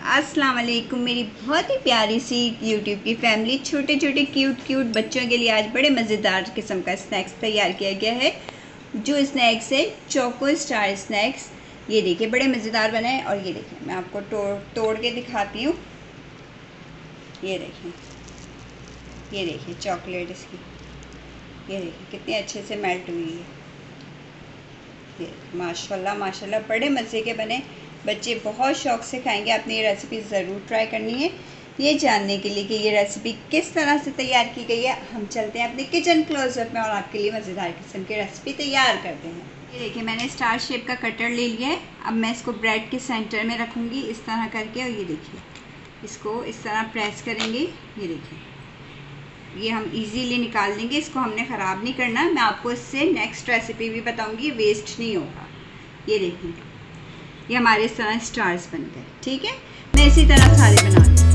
अस्सलाम वालेकुम मेरी बहुत ही प्यारी सी यूट्यूब की फैमिली। छोटे छोटे क्यूट बच्चों के लिए आज बड़े मज़ेदार किस्म का स्नैक्स तैयार किया गया है। जो स्नैक्स है चोको स्टार स्नैक्स। ये देखिए बड़े मज़ेदार बने हैं। और ये देखिए मैं आपको तोड़ के दिखाती हूँ। ये देखिए चॉकलेट इसकी, ये देखिए कितनी अच्छे से मेल्ट हुई है। ये माशाल्लाह माशाल्लाह बड़े मज़े के बने। बच्चे बहुत शौक़ से खाएंगे। आपने ये रेसिपी ज़रूर ट्राई करनी है। ये जानने के लिए कि ये रेसिपी किस तरह से तैयार की गई है, हम चलते हैं अपने किचन क्लोजअप में और आपके लिए मज़ेदार किस्म की रेसिपी तैयार करते हैं। ये देखिए मैंने स्टार शेप का कटर ले लिया है। अब मैं इसको ब्रेड के सेंटर में रखूँगी इस तरह करके। और ये देखिए इसको इस तरह प्रेस करेंगे। ये देखिए ये हम इजीली निकाल देंगे। इसको हमने ख़राब नहीं करना। मैं आपको इससे नेक्स्ट रेसिपी भी बताऊंगी, वेस्ट नहीं होगा। ये देखिए ये हमारे इस तरह स्टार्स बन गए। ठीक है, मैं इसी तरह सारे बना लूँगी।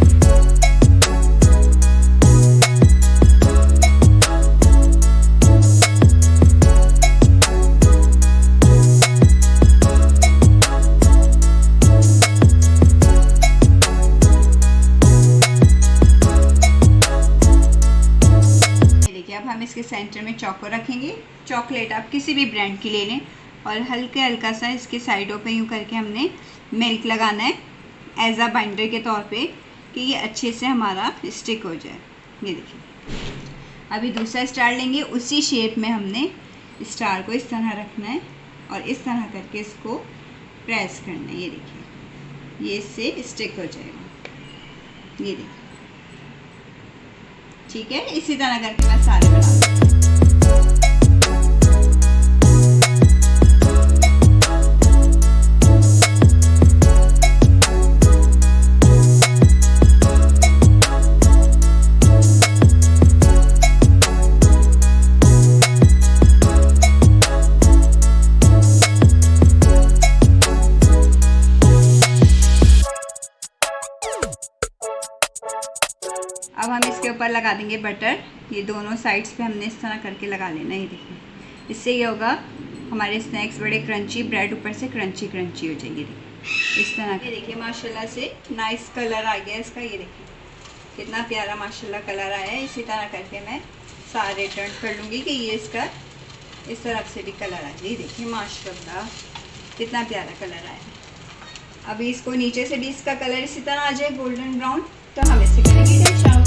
अब हम इसके सेंटर में चोको रखेंगे। चॉकलेट आप किसी भी ब्रांड की ले लें और हल्का सा इसके साइडों पे यूँ करके हमने मिल्क लगाना है एज अ बाइंडर के तौर पे कि ये अच्छे से हमारा स्टिक हो जाए। ये देखिए अभी दूसरा स्टार लेंगे। उसी शेप में हमने स्टार को इस तरह रखना है और इस तरह करके इसको प्रेस करना है। ये देखिए ये इससे स्टिक हो जाएगा। ये देखिए ठीक है, इसी तरह करके मैं सारे बना लूँगी। अब हम इसके ऊपर लगा देंगे बटर। ये दोनों साइड्स पे हमने इस तरह करके लगा लेना। ये देखिए इससे ये होगा हमारे स्नैक्स बड़े क्रंची, ब्रेड ऊपर से क्रंची हो जाएगी। देखिए इस तरह। ये देखिए माशाल्लाह से नाइस कलर आ गया इसका। ये देखिए कितना प्यारा माशाल्लाह कलर आया है। इसी तरह करके मैं सारे टर्न कर लूँगी कि ये इसका इस तरफ से भी कलर आ जाए। ये देखिए माशाल्लाह कितना प्यारा कलर आया। अभी इसको नीचे से भी इसका कलर इसी तरह आ जाए गोल्डन ब्राउन, तो हम इसे करेंगे डिश आउट।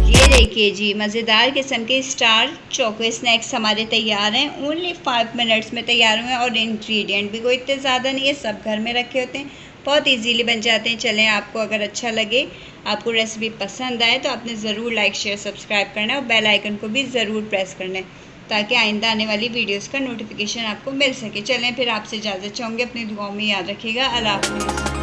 ये देखिए जी मज़ेदार किस्म के स्टार चोको स्नैक्स हमारे तैयार हैं। ओनली 5 मिनट्स में तैयार हुए हैं और इंग्रेडिएंट भी कोई इतने ज़्यादा नहीं है, सब घर में रखे होते हैं, बहुत इजीली बन जाते हैं। चलें आपको अगर अच्छा लगे, आपको रेसिपी पसंद आए तो आपने ज़रूर लाइक शेयर सब्सक्राइब करना है और बेल आइकन को भी ज़रूर प्रेस करना है ताकि आइंदा आने वाली वीडियोस का नोटिफिकेशन आपको मिल सके। चलें फिर आपसे इजाज़त चाहूँगी। अपनी दुआओं में याद रखिएगा। अल्लाह हाफ़िज़।